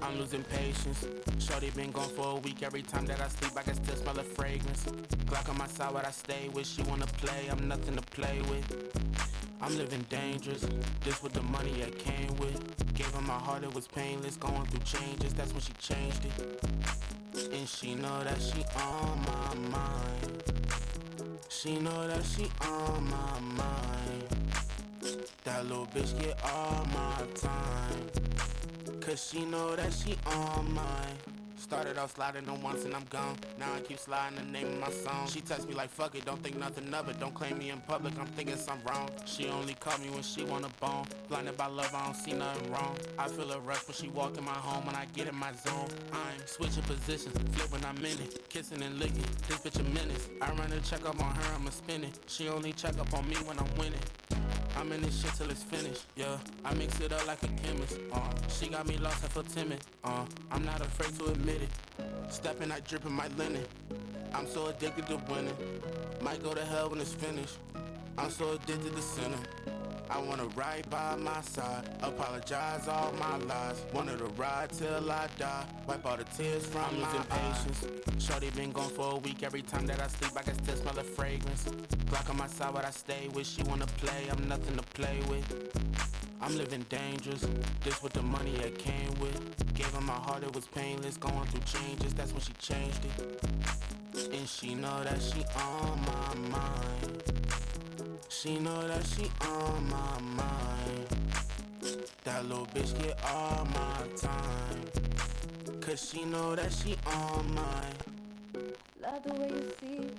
I'm losing patience. Shorty been gone for a week. Every time that I sleep, I can still smell her fragrance. Glock on my side, what I stay with. She wanna play, I'm nothing to play with. I'm living dangerous. This with the money I came with. Gave her my heart, it was painless. Going through changes, that's when she changed it. And she know that she on my mind. She know that she on my mind. That little bitch get all my time. Cause she know that she on mine. Started off sliding on once and I'm gone. Now I keep sliding the name of my song. She text me like fuck it, don't think nothing of it. Don't claim me in public, I'm thinking something wrong. She only call me when she want a bone. Blinded by love, I don't see nothing wrong. I feel a rush when she walk in my home. When I get in my zone, I'm switching positions, flip when I'm in it. Kissing and licking, this bitch a menace. I run a check up on her, I'ma spin it. She only check up on me when I'm winning. I'm in this shit till it's finished, yeah. I mix it up like a chemist, She got me lost and feel timid, I'm not afraid to admit it. Stepping, I dripping my linen. I'm so addicted to winning. Might go to hell when it's finished. I'm so addicted to sinning. I wanna ride by my side, apologize all my lies. Wanted to ride till I die, wipe all the tears from my eyes. Shorty been gone for a week. Every time that I sleep, I can still smell her fragrance. Glock on my side, what I stay with. She wanna play, I'm nothing to play with. I'm living dangerous. This with the money I came with. Gave her my heart, it was painless. Going through changes, that's when she changed it. And she know that she on my mind. She know that she on my mind. That little bitch get all my time. Cause she know that she on mine. Love the way you see me,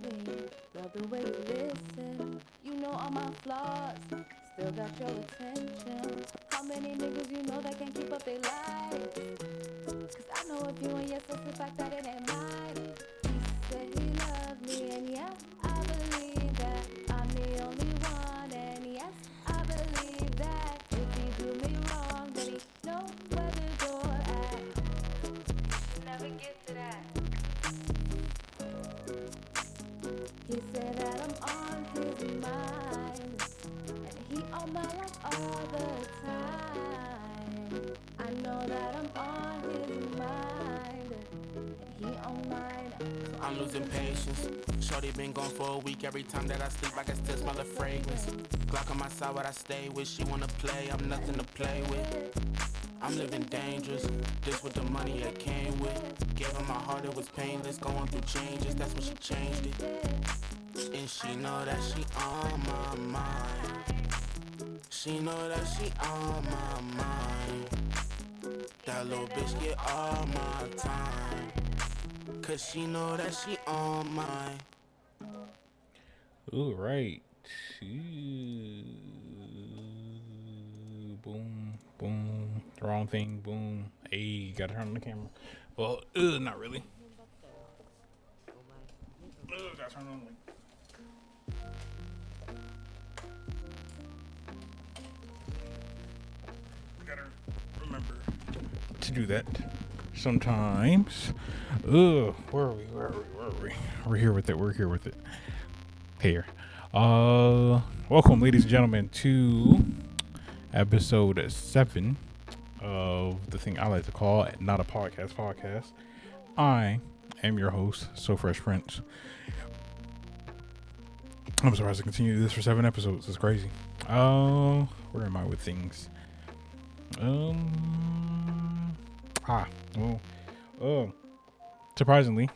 love the way you listen. You know all my flaws, still got your attention. How many niggas you know that can't keep up their lives? Cause I know if you and your sister fact that it ain't mine. He said he loved me, and yeah, I believe that I'm the only one. And yes, I believe that if he do me wrong, then he know where to go at. Never get to that. He said that I'm on his mind, and he on my life all the time. I know that I'm on his mind, and he on mine. I'm losing patience. Shorty been gone for a week. Every time that I sleep, I can still smell her fragrance. Glock on my side, what I stay with. She wanna play, I'm nothing to play with. I'm living dangerous. This with the money I came with. Gave her my heart, it was painless. Going through changes, that's when she changed it. And she know that she on my mind. She know that she on my mind. That little bitch get all my time. Cause she know that she on mine. All right. Boom, boom. Wrong thing. Boom. Hey, gotta turn on the camera. Well, not really. Gotta turn on. Gotta remember to do that sometimes. Where are we? We're here with it. Here. Welcome, ladies and gentlemen, to episode 7 of the thing I like to call Not a Podcast. I am your host, So Fresh Prince. I'm surprised to continue this for 7 episodes. It's crazy. Where am I with things? Surprisingly,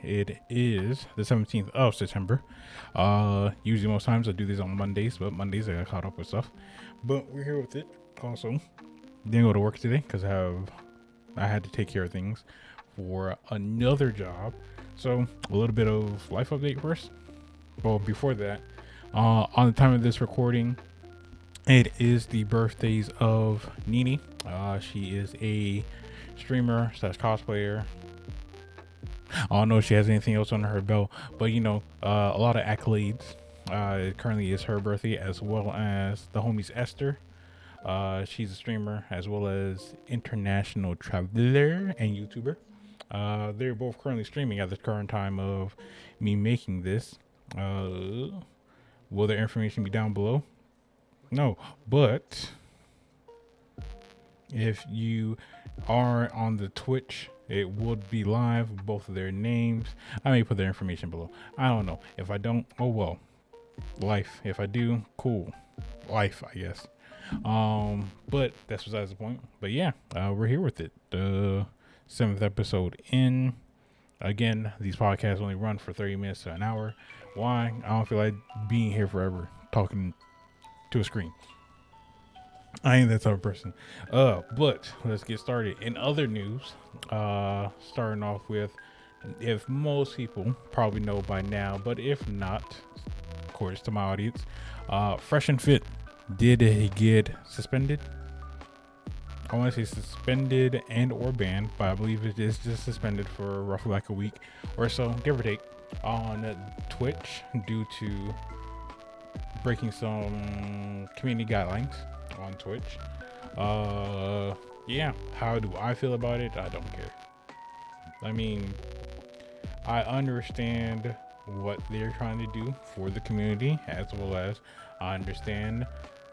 it is the 17th of September. Usually most times I do these on Mondays, but Mondays I got caught up with stuff. But we're here with it. Also, didn't go to work today because I had to take care of things for another job. So a little bit of life update first. Well, before that, on the time of this recording, it is the birthdays of Nini. She is a streamer / cosplayer. I don't know if she has anything else under her belt, but a lot of accolades. It currently is her birthday, as well as the homies Esther, She's a streamer as well as international traveler and YouTuber. They're both currently streaming at the current time of me making this. Uh, will their information be down below? No, but if you are on the Twitch, it would be live. Both of their names. I may put their information below. I don't know. If I don't, oh well. Life. If I do, cool. Life, I guess. But that's besides the point. But yeah, we're here with it. The 7th episode in. Again, these podcasts only run for 30 minutes to an hour. Why? I don't feel like being here forever talking to a screen. I ain't that type of person. But let's get started. In other news, starting off with, if most people probably know by now, but if not, of course, to my audience, Fresh and Fit did get suspended. I want to say suspended and or banned, but I believe it is just suspended for roughly like a week or so, give or take, on Twitch due to breaking some community guidelines on Twitch. Yeah, how do I feel about it? I don't care. I mean, I understand what they're trying to do for the community, as well as I understand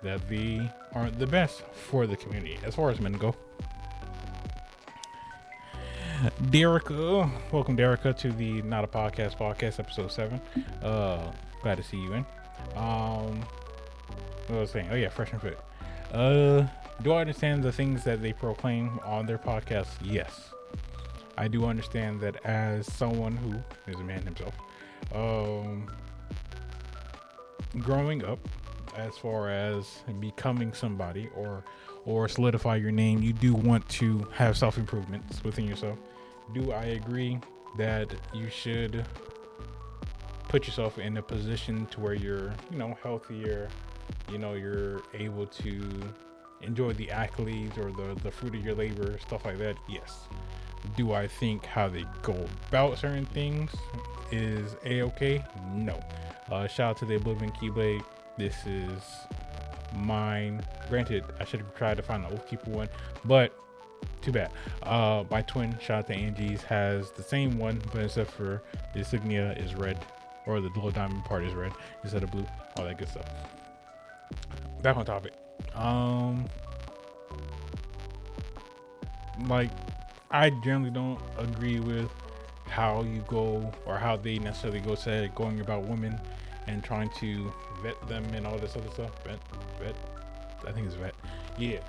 that they aren't the best for the community as far as men go. Derica, welcome Derica to the Not a Podcast episode 7. Glad to see you in. What was I saying? Oh yeah, Fresh and Fit. Do I understand the things that they proclaim on their podcast? Yes. I do understand that as someone who is a man himself, growing up, as far as becoming somebody or solidify your name, you do want to have self-improvements within yourself. Do I agree that you should put yourself in a position to where you're, healthier, you're able to enjoy the accolades or the fruit of your labor, stuff like that? Yes. Do I think how they go about certain things is a-okay? No. Shout out to the Oblivion Keyblade. This is mine. Granted, I should have tried to find the Oath Keeper one, but too bad. My twin, shout out to Angie's, has the same one, but except for the insignia is red, or the little diamond part is red instead of blue, all that good stuff. Back on topic. Like, I generally don't agree with how you go or how they necessarily going about women and trying to vet them and all this other stuff. Vet. I think it's vet. Yeah.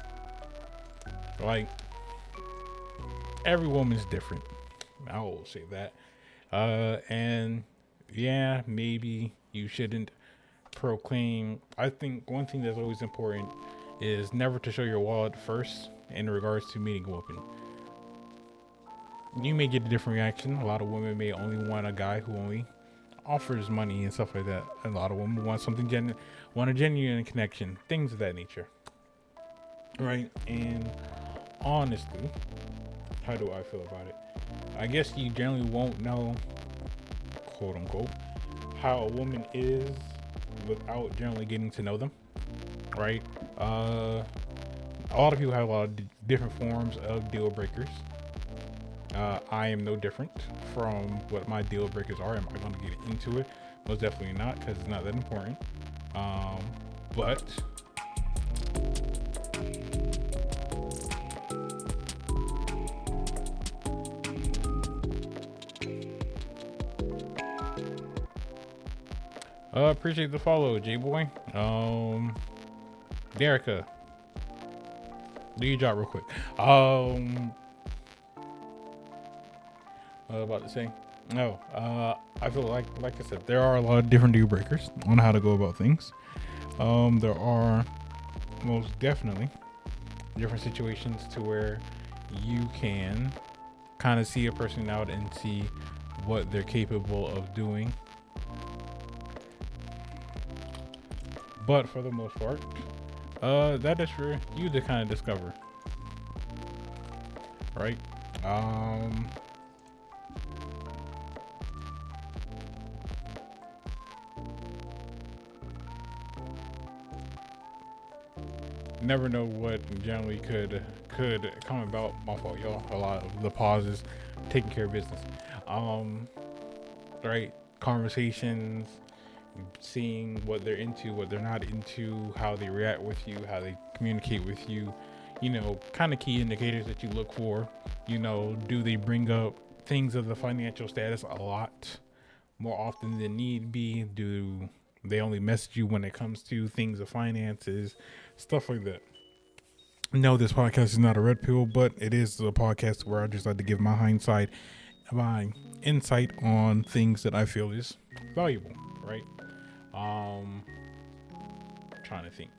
Like, every woman's different. I will say that. And yeah, maybe you shouldn't proclaim. I think one thing that's always important is never to show your wallet first in regards to meeting a woman. You may get a different reaction. A lot of women may only want a guy who only offers money and stuff like that. A lot of women want something want a genuine connection, things of that nature. Right? And honestly, how do I feel about it? I guess you generally won't know, quote unquote, how a woman is without generally getting to know them. Right? A lot of people have a lot of different forms of deal breakers. I am no different from what my deal breakers are. Am I going to get into it? Most definitely not, because it's not that important. But appreciate the follow, J-Boy. Derica, do your job real quick. About to say, no. I feel like I said, there are a lot of different deal breakers on how to go about things. There are most definitely different situations to where you can kind of see a person out and see what they're capable of doing. But for the most part, that is for you to kind of discover, right? never know what generally could come about. My fault, y'all. A lot of the pauses, taking care of business. Um, right, conversations, seeing what they're into, what they're not into, how they react with you, how they communicate with you, kind of key indicators that you look for. Do they bring up things of the financial status a lot more often than need be? Do they only message you when it comes to things of finances, stuff like that? No, this podcast is not a red pill, but it is a podcast where I just like to give my insight on things that I feel is valuable, right? Um, trying to think.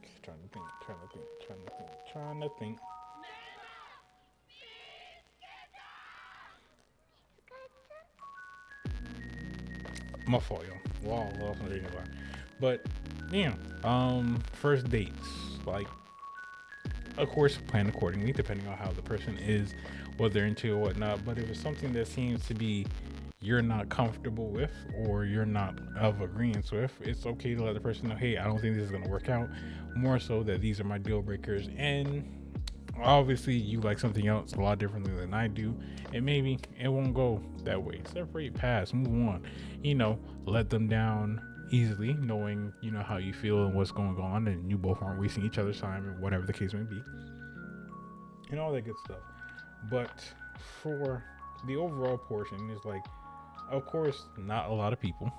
My fault, y'all. Wow, lost my radio line. But yeah, first dates, like, of course, plan accordingly depending on how the person is, what they're into or whatnot. But if it's something that seems to be you're not comfortable with or you're not of agreement with, it's okay to let the person know, hey, I don't think this is gonna work out. More so that these are my deal breakers, and obviously you like something else a lot differently than I do, and maybe it won't go that way. Separate, pass, move on. Let them down easily, knowing how you feel and what's going on, and you both aren't wasting each other's time, or whatever the case may be, and all that good stuff. But for the overall portion is like, of course, not a lot of people,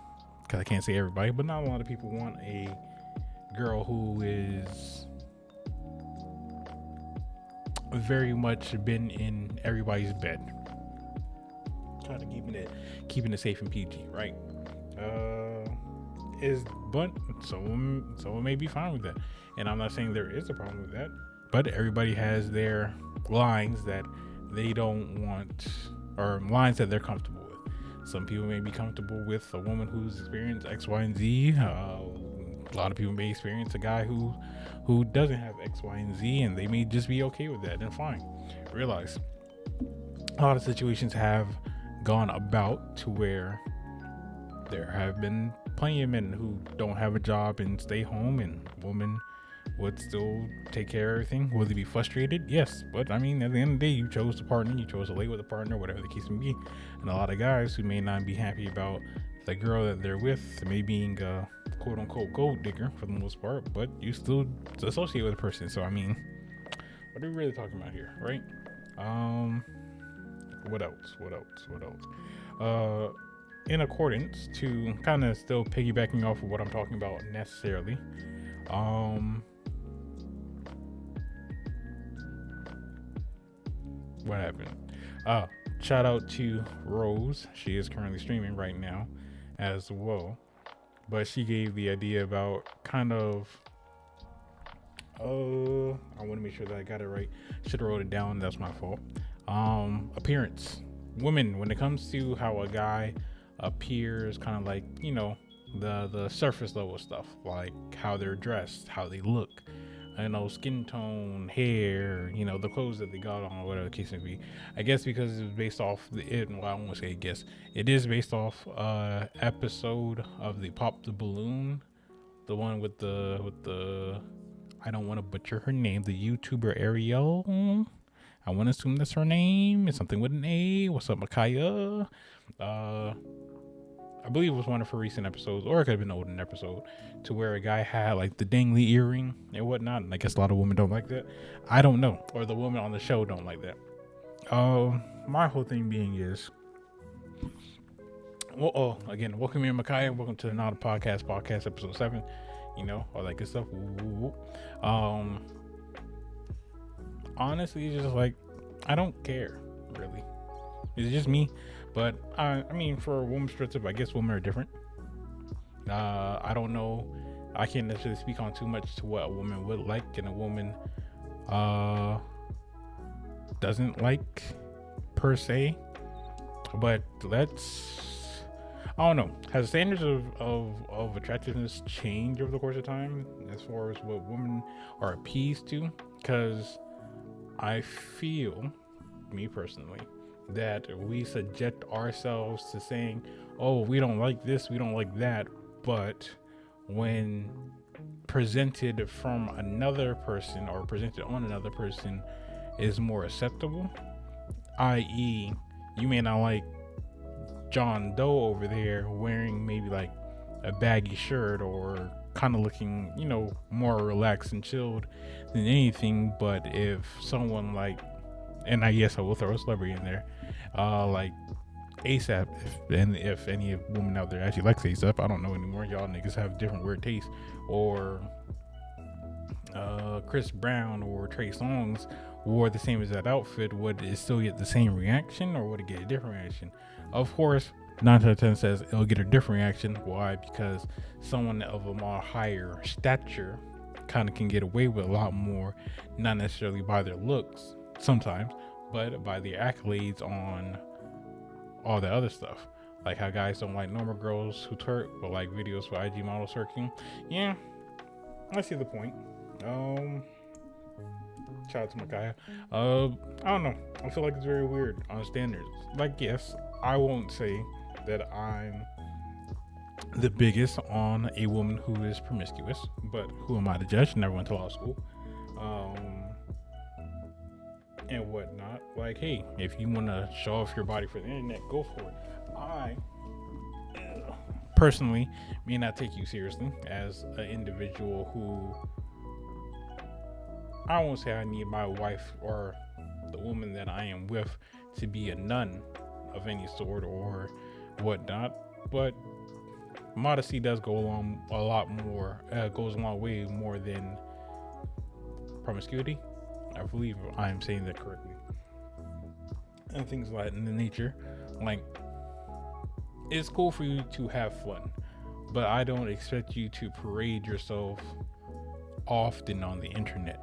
because I can't say everybody, but not a lot of people want a girl who is very much been in everybody's bed. Trying to keeping it safe and PG, right? But someone may be fine with that, and I'm not saying there is a problem with that. But everybody has their lines that they don't want, or lines that they're comfortable with. Some people may be comfortable with a woman who's experienced X, Y, and Z. A lot of people may experience a guy who doesn't have X, Y, and Z, and they may just be okay with that. And fine. Realize a lot of situations have gone about to where there have been plenty of men who don't have a job and stay home, and women would still take care of everything. Will they be frustrated? Yes, but I mean, at the end of the day, you chose the partner, you chose to lay with a partner, whatever the case may be. And a lot of guys who may not be happy about the girl that they're with, may being a quote unquote gold digger for the most part, but you still associate with a person. So I mean, what are we really talking about here, right? What else? In accordance to kind of still piggybacking off of what I'm talking about necessarily, what happened? Shout out to Rose. She is currently streaming right now as well, but she gave the idea about kind of I want to make sure that I got it right. Should have wrote it down. That's my fault. Appearance. Women, when it comes to how a guy appears, kind of like, the surface level stuff, like how they're dressed, how they look, skin tone, hair, the clothes that they got on, whatever the case may be. I guess because it was based off I won't say I guess. It is based off episode of the Pop the Balloon, the one with the I don't want to butcher her name, the YouTuber Ariel. I want to assume that's her name. It's something with an A. What's up, Micaiah? I believe it was one of her recent episodes, or it could have been an older episode, to where a guy had like the dangly earring and whatnot. And I guess a lot of women don't like that. I don't know, or the women on the show don't like that. My whole thing being is, well, again, welcome here, Micaiah. Welcome to the Not a Podcast episode 7. All that good stuff. Honestly, it's just like, I don't care, really. It's just me. But I mean, for a woman's perspective, I guess women are different. I don't know. I can't necessarily speak on too much to what a woman would like and a woman doesn't like per se. But I don't know. Has the standards of attractiveness changed over the course of time as far as what women are appeased to? Because I feel, me personally, that we subject ourselves to saying, oh, we don't like this, we don't like that. But when presented from another person or presented on another person is more acceptable, i.e., you may not like John Doe over there wearing maybe like a baggy shirt or kind of looking, more relaxed and chilled than anything. But if someone like, and I guess I will throw a celebrity in there, like ASAP, if any woman out there actually likes ASAP, I don't know anymore. Y'all niggas have different weird tastes. Or Chris Brown or Trey Songz wore the same as that outfit, would it still get the same reaction or would it get a different reaction? Of course, 9 out of 10 says it'll get a different reaction. Why? Because someone of a more higher stature kind of can get away with a lot more, not necessarily by their looks sometimes, but by the accolades on all the other stuff. Like how guys don't like normal girls who twerk, but like videos for IG models twerking. Yeah, I see the point. Shout out to Micaiah. I don't know. I feel like it's very weird on standards. Like, yes, I won't say that I'm the biggest on a woman who is promiscuous, but who am I to judge? Never went to law school. And whatnot. Like, hey, if you want to show off your body for the internet, go for it. I personally may not take you seriously as an individual who, I won't say I need my wife or the woman that I am with to be a nun of any sort or whatnot, but modesty does go along a lot more, goes a long way more than promiscuity. I believe I am saying that correctly. And things like in the nature, like, it's cool for you to have fun, but I don't expect you to parade yourself often on the internet.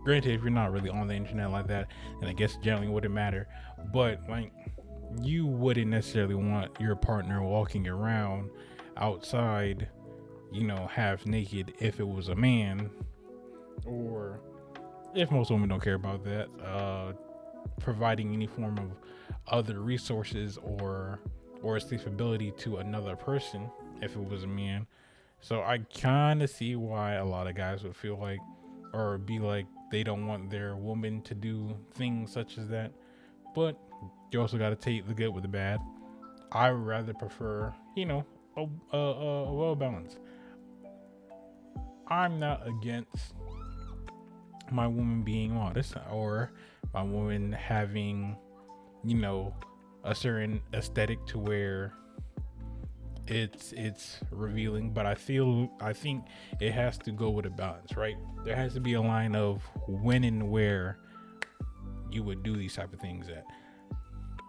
Granted, if you're not really on the internet like that, then I guess generally wouldn't matter. But like, you wouldn't necessarily want your partner walking around outside, half naked if it was a man, or if most women don't care about that, providing any form of other resources or escapability to another person if it was a man. So I kind of see why a lot of guys would feel like or be like they don't want their woman to do things such as that. But you also got to take the good with the bad. I would rather prefer, a well balance. I'm not against my woman being modest or my woman having, a certain aesthetic to where it's revealing, but I think it has to go with a balance, right? There has to be a line of when and where you would do these type of things at.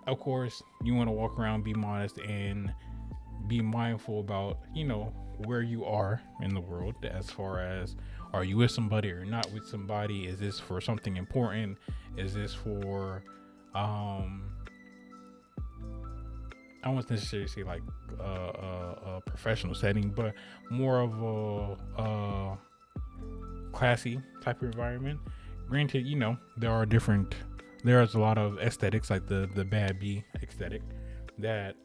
Of course, you want to walk around, be modest, and be mindful about, where you are in the world, as far as, are you with somebody or not with somebody? Is this for something important? Is this for I won't necessarily say like a professional setting, but more of a classy type of environment. Granted, there's a lot of aesthetics, like the bad bee aesthetic, that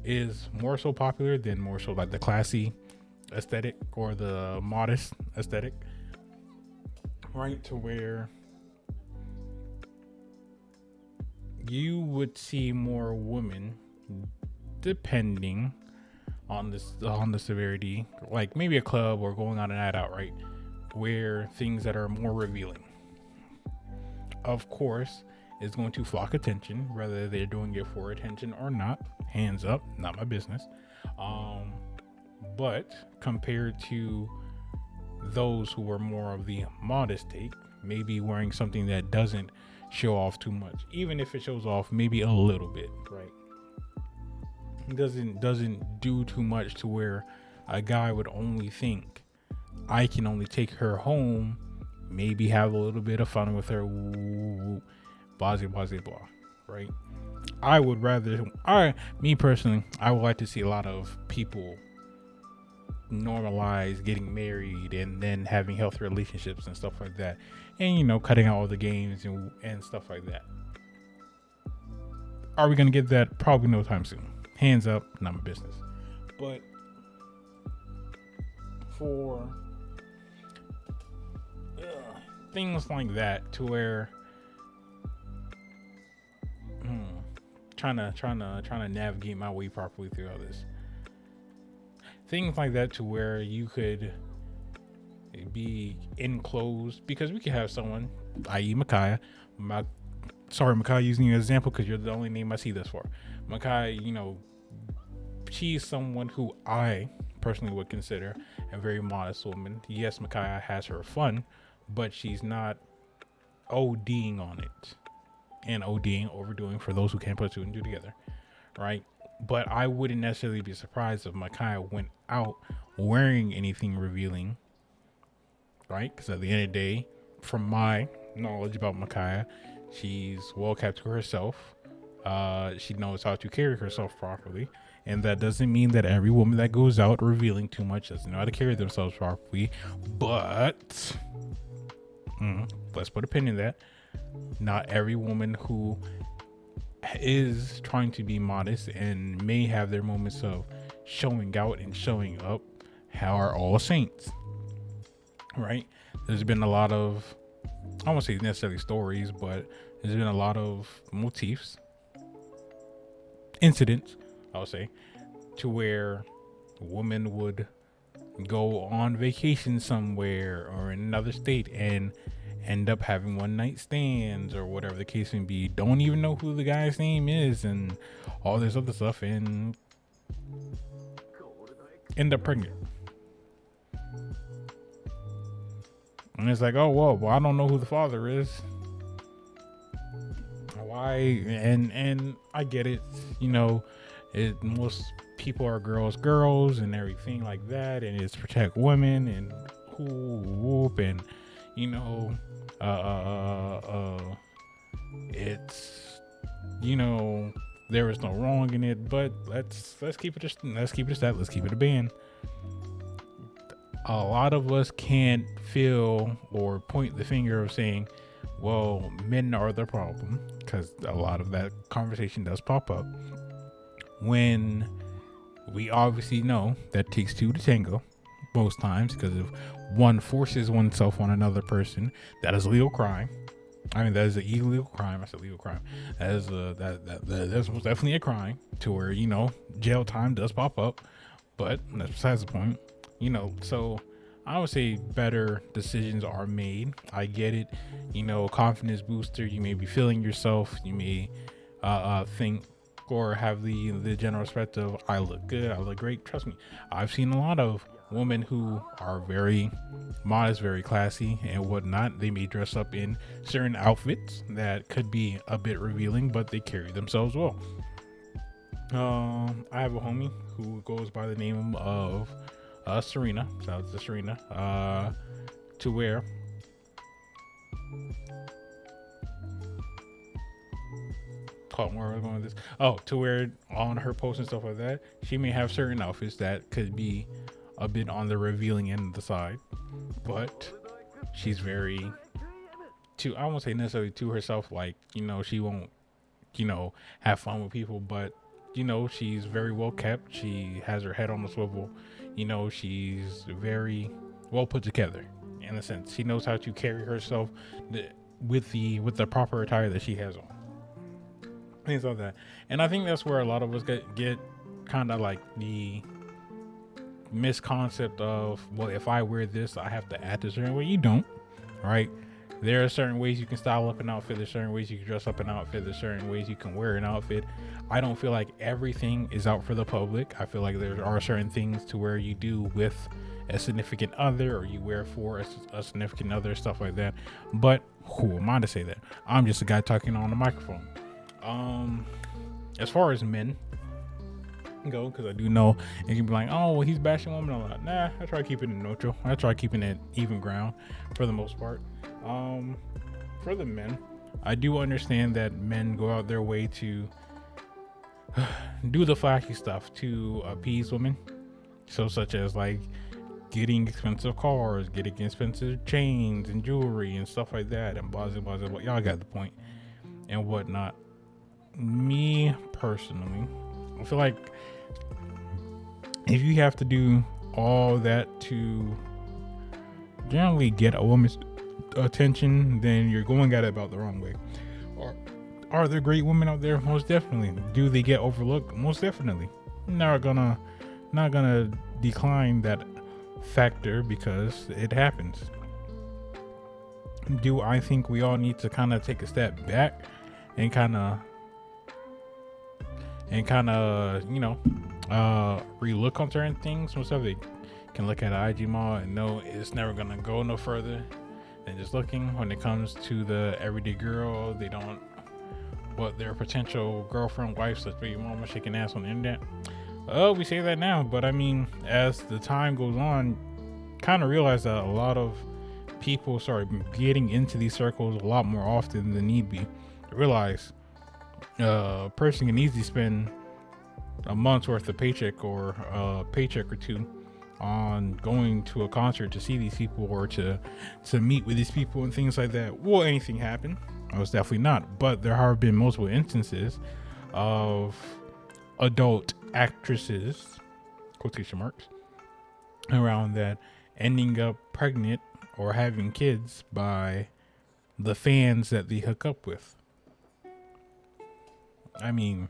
is more so popular than more so like the classy aesthetic or the modest aesthetic, right? To where you would see more women, depending on the severity, like maybe a club or going on a night out, right, where things that are more revealing, of course, is going to flock attention, whether they're doing it for attention or not. Hands up, not my business. But compared to those who are more of the modest take, maybe wearing something that doesn't show off too much, even if it shows off maybe a little bit, right? Doesn't do too much to where a guy would only think, I can only take her home, maybe have a little bit of fun with her, blah blah blah, right? I would rather, me personally, I would like to see a lot of people normalize getting married and then having healthy relationships and stuff like that, and cutting out all the games and stuff like that. Are we gonna get that? Probably no time soon. Hands up, not my business. But for things like that to where trying to navigate my way properly through all this. Things like that to where you could be enclosed, because we could have someone, i.e. Micaiah. Micaiah, using you as an example because you're the only name I see this for. Micaiah, she's someone who I personally would consider a very modest woman. Yes, Micaiah has her fun, but she's not ODing on it. And ODing, overdoing, for those who can't put two and two together, right? But I wouldn't necessarily be surprised if Micaiah went out wearing anything revealing, right? Because at the end of the day, from my knowledge about Micaiah, she's well kept to herself. She knows how to carry herself properly. And that doesn't mean that every woman that goes out revealing too much doesn't know how to carry themselves properly. But let's put a pin in that. Not every woman who is trying to be modest and may have their moments of showing out and showing up are all saints, right? There's been a lot of, I won't say necessarily stories, but there's been a lot of motifs, incidents, I'll say, to where a woman would go on vacation somewhere or in another state and end up having one night stands or whatever the case may be. Don't even know who the guy's name is and all this other stuff, and end up pregnant. And it's like, oh, well, I don't know who the father is. Why? And I get it. Most people are girls and everything like that, and it's protect women and whoop, and it's there is no wrong in it, but let's keep it a band. A lot of us can't feel or point the finger of saying, well, men are the problem, because a lot of that conversation does pop up when we obviously know that takes two to tango most times, because if one forces oneself on another person, that is a legal crime. I mean, that is an illegal crime. I said legal crime. That is that's most definitely a crime, to where jail time does pop up, but that's besides the point. So I would say better decisions are made. I get it. Confidence booster. You may be feeling yourself. You may think or have the general respect of, I look good, I look great. Trust me, I've seen a lot of women who are very modest, very classy and whatnot. They may dress up in certain outfits that could be a bit revealing, but they carry themselves well. I have a homie who goes by the name of Serena. Shout out to Serena. To where where we're going with this. Oh, to where on her posts and stuff like that, she may have certain outfits that could be a bit on the revealing end of the side, but she's very I won't say necessarily to herself, like, she won't, have fun with people, but she's very well kept. She has her head on the swivel. She's very well put together in a sense. She knows how to carry herself with the proper attire that she has on. Things like that. And I think that's where a lot of us get kind of like the misconcept of, well, if I wear this, I have to act a certain way. You don't, right? There are certain ways you can style up an outfit. There's certain ways you can dress up an outfit. There's certain ways you can wear an outfit. I don't feel like everything is out for the public. I feel like there are certain things to where you do with a significant other, or you wear for a significant other, stuff like that. But who am I to say that? I'm just a guy talking on the microphone. As far as men go, because I do know you can be like, oh, well, he's bashing women. I'm like, nah, I try keeping it neutral. I try keeping it even ground for the most part. For the men, I do understand that men go out their way to do the flashy stuff to appease women, so such as like getting expensive cars, getting expensive chains and jewelry and stuff like that, and blah blah blah blah. Y'all got the point and whatnot. Me personally, I feel like if you have to do all that to generally get a woman's attention, then you're going at it about the wrong way. Are there great women out there? Most definitely. Do they get overlooked? Most definitely. Not gonna decline that factor because it happens. Do I think we all need to kind of take a step back and kind of relook on certain things? Most of it can look at an IG mall and know it's never gonna go no further than just looking. When it comes to the everyday girl, they don't what their potential girlfriend, wife, such baby mama shaking ass on the internet. Oh, we say that now, but I mean, as the time goes on, kind of realize that a lot of people start getting into these circles a lot more often than need be. Realize a person can easily spend a month's worth of paycheck or a paycheck or two on going to a concert to see these people or to meet with these people and things like that. Will anything happen? Most definitely not. But there have been multiple instances of adult actresses, quotation marks, around that ending up pregnant or having kids by the fans that they hook up with. I mean,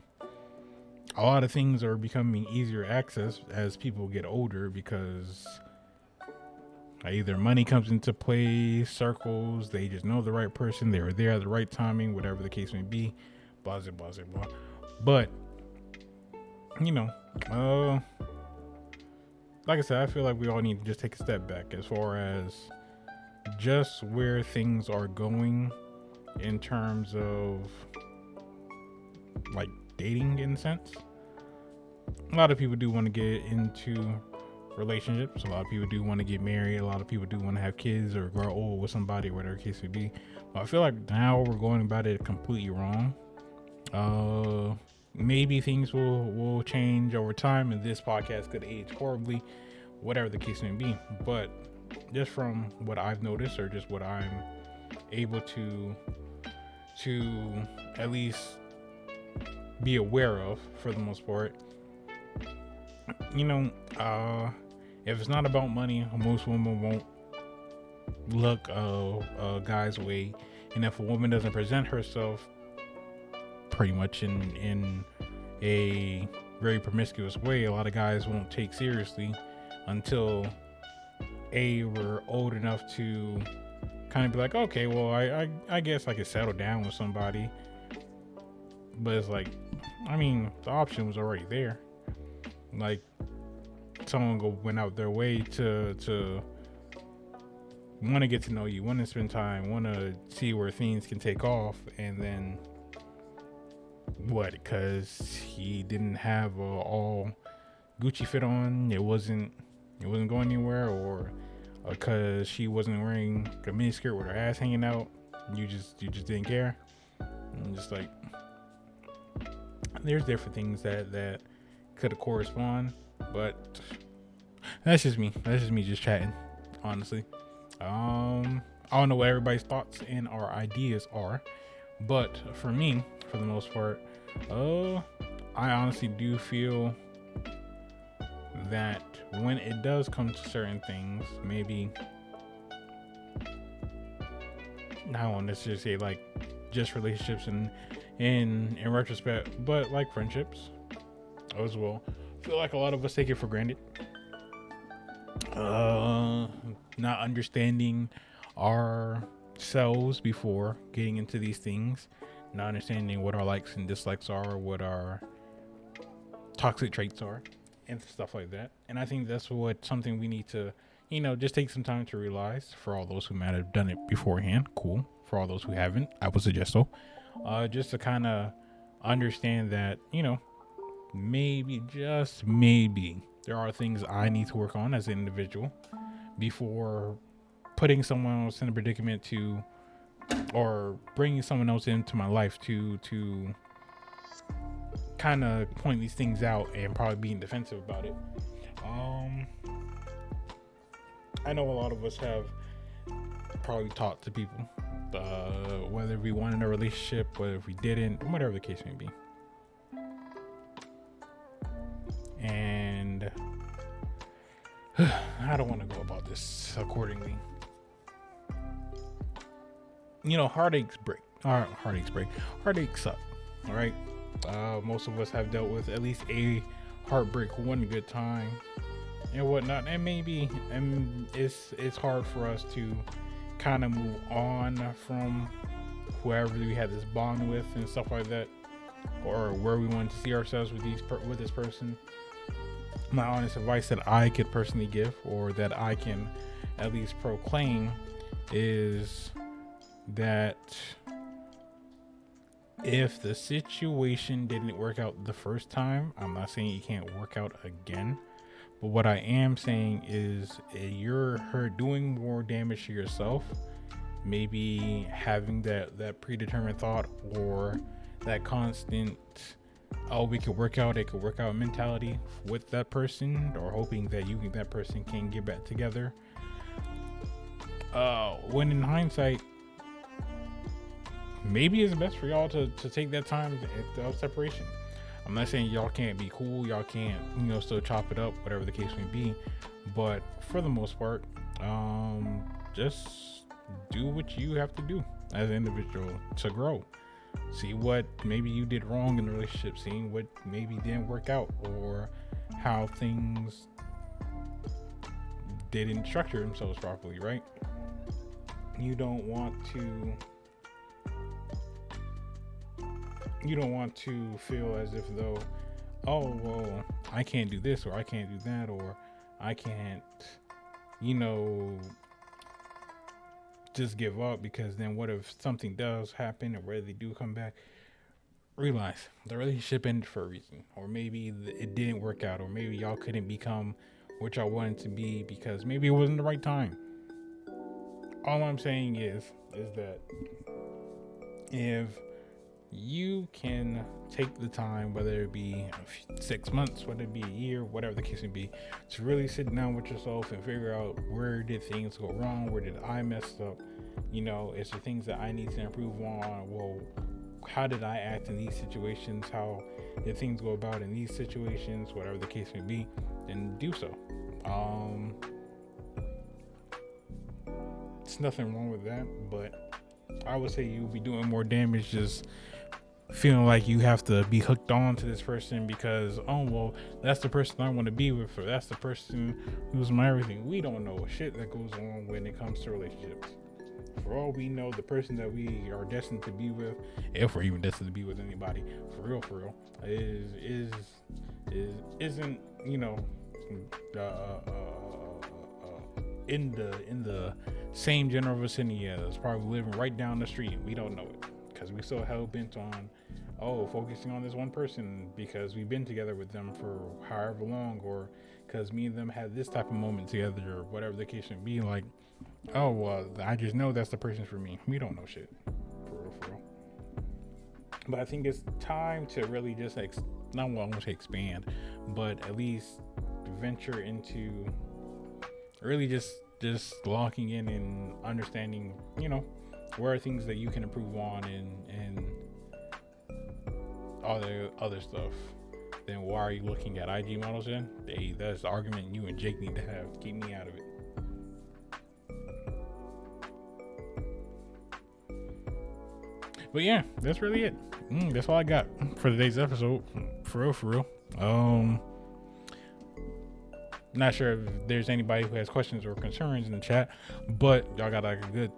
a lot of things are becoming easier access as people get older because either money comes into play, circles, they just know the right person, they were there at the right timing, whatever the case may be, blah, blah, blah, blah. But, like I said, I feel like we all need to just take a step back as far as just where things are going in terms of like dating in a sense. A lot of people do want to get into relationships. A lot of people do want to get married. A lot of people do want to have kids or grow old with somebody, whatever the case may be. But I feel like now we're going about it completely wrong. Maybe things will change over time and this podcast could age horribly, whatever the case may be. But just from what I've noticed or just what I'm able to at least be aware of for the most part, if it's not about money, most women won't look a guy's way. And if a woman doesn't present herself pretty much in a very promiscuous way, a lot of guys won't take seriously until we're old enough to kind of be like, okay, well, I guess I could settle down with somebody. But it's like, I mean, the option was already there. Like, someone went out their way to want to get to know you, want to spend time, want to see where things can take off, and then what? Because he didn't have a all Gucci fit on, it wasn't going anywhere, or because she wasn't wearing a mini skirt with her ass hanging out, you just didn't care. And just like, there's different things that could have correspond, but that's just me just chatting, honestly. I don't know what everybody's thoughts and our ideas are, but for me, for the most part, I honestly do feel that when it does come to certain things, maybe I don't want to just say like just relationships and in retrospect, but like friendships as well, I feel like a lot of us take it for granted. Not understanding ourselves before getting into these things, not understanding what our likes and dislikes are, what our toxic traits are, and stuff like that. And I think that's something we need to, just take some time to realize. For all those who might have done it beforehand, cool. For all those who haven't, I would suggest so. Just to kind of understand that, maybe, just maybe, there are things I need to work on as an individual before putting someone else in a predicament or bringing someone else into my life to kind of point these things out and probably being defensive about it. I know a lot of us have probably talked to people, whether we wanted a relationship, whether we didn't, whatever the case may be. And I don't want to go about this accordingly. heartaches break. Heartaches break. Heartaches suck. All right. Most of us have dealt with at least a heartbreak one good time and whatnot, and maybe it's hard for us to kind of move on from whoever we had this bond with and stuff like that, or where we wanted to see ourselves with this person. My honest advice that I could personally give, or that I can at least proclaim, is that if the situation didn't work out the first time, I'm not saying it can't work out again. But what I am saying is you're doing more damage to yourself. Maybe having that predetermined thought, or that constant, oh, we could work out, it could work out mentality with that person, or hoping that you and that person can get back together. When in hindsight, maybe it's best for y'all to take that time of separation. I'm not saying y'all can't be cool, y'all can't, still chop it up, whatever the case may be. But for the most part, just do what you have to do as an individual to grow. See what maybe you did wrong in the relationship, seeing what maybe didn't work out, or how things didn't structure themselves properly, right? You don't want to feel as if though, oh, well, I can't do this, or I can't do that, or I can't, just give up, because then what if something does happen, or whether they do come back? Realize the relationship ended for a reason, or maybe it didn't work out, or maybe y'all couldn't become what y'all wanted to be because maybe it wasn't the right time. All I'm saying is that if you can take the time, whether it be 6 months, whether it be a year, whatever the case may be, to really sit down with yourself and figure out, where did things go wrong, where did I mess up, is there things that I need to improve on? Well, how did I act in these situations? How did things go about in these situations, whatever the case may be, and do so. It's nothing wrong with that, but I would say you'll be doing more damage just feeling like you have to be hooked on to this person because, oh, well, that's the person I want to be with, or that's the person who's my everything. We don't know shit that goes on when it comes to relationships. For all we know, the person that we are destined to be with, if we're even destined to be with anybody, for real, isn't in the same general vicinity as, probably living right down the street. We don't know it because we so hell bent on focusing on this one person because we've been together with them for however long, or because me and them had this type of moment together, or whatever the case may be. Like, oh, well, I just know that's the person for me. We don't know shit, for real. But I think it's time to really just not what I want to say expand, but at least venture into really just locking in and understanding, where are things that you can improve on, and all the other stuff. Then why are you looking at IG models then? Hey, that's the argument you and Jake need to have to keep me out of it. But yeah, that's really it. That's all I got for today's episode. For real. Not sure if there's anybody who has questions or concerns in the chat, but y'all got like a good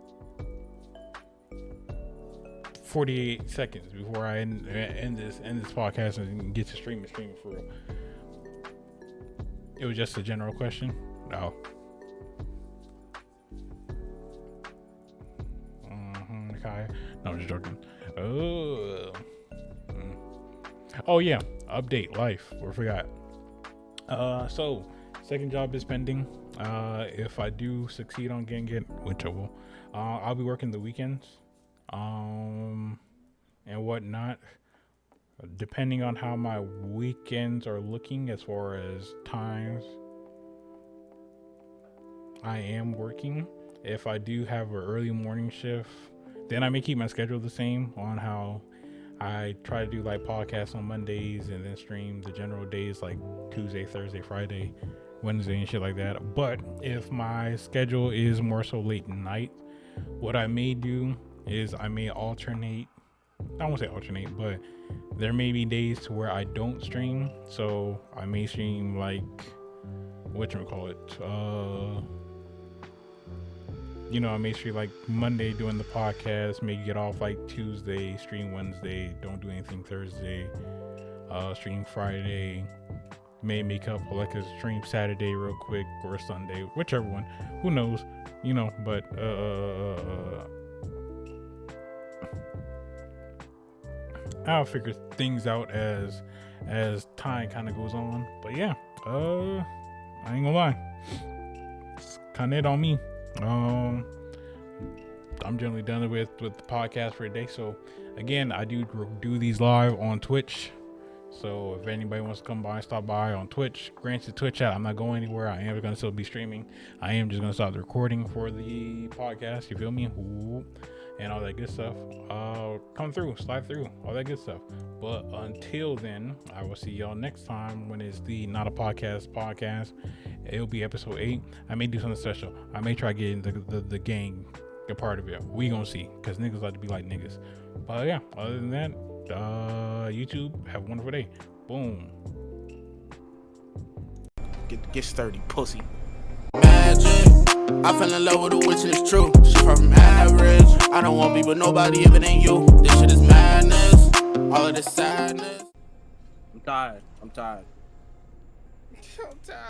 48 seconds before I end this podcast and get to streaming for real. It was just a general question. No. Okay. No, I'm just joking. Oh yeah. Update life. I forgot. So second job is pending. If I do succeed on getting it, which I will, I'll be working the weekends, and whatnot. Depending on how my weekends are looking as far as times I am working. If I do have an early morning shift, then I may keep my schedule the same on how I try to do like podcasts on Mondays and then stream the general days like Tuesday, Thursday, Friday, Wednesday and shit like that. But if my schedule is more so late night, what I may do is I may alternate. I won't say alternate, but there may be days to where I don't stream. So I may stream like whatchamacallit. I may stream like Monday doing the podcast, maybe get off like Tuesday, stream Wednesday, don't do anything Thursday, stream Friday, may make up like a stream Saturday real quick or Sunday, whichever one, who knows, but I'll figure things out as time kind of goes on. But yeah, I ain't gonna lie, it's kind of it on me. I'm generally done with the podcast for today. So again, I do these live on Twitch. So if anybody wants to come by, stop by on Twitch. Granted, Twitch chat, I'm not going anywhere. I am going to still be streaming. I am just going to start the recording for the podcast. You feel me? Ooh, and all that good stuff. Come through, slide through, all that good stuff. But until then, I will see y'all next time when it's the Not a Podcast. It'll be episode 8. I may do something special. I may try getting the gang a part of it. We gonna see, because niggas like to be like niggas. But yeah, other than that, YouTube, have a wonderful day. Boom. Get sturdy, pussy. Magic. I fell in love with a witch and it's true. She far from average. I don't want to be with nobody if it ain't you. This shit is madness. All of this sadness. I'm tired. I'm tired.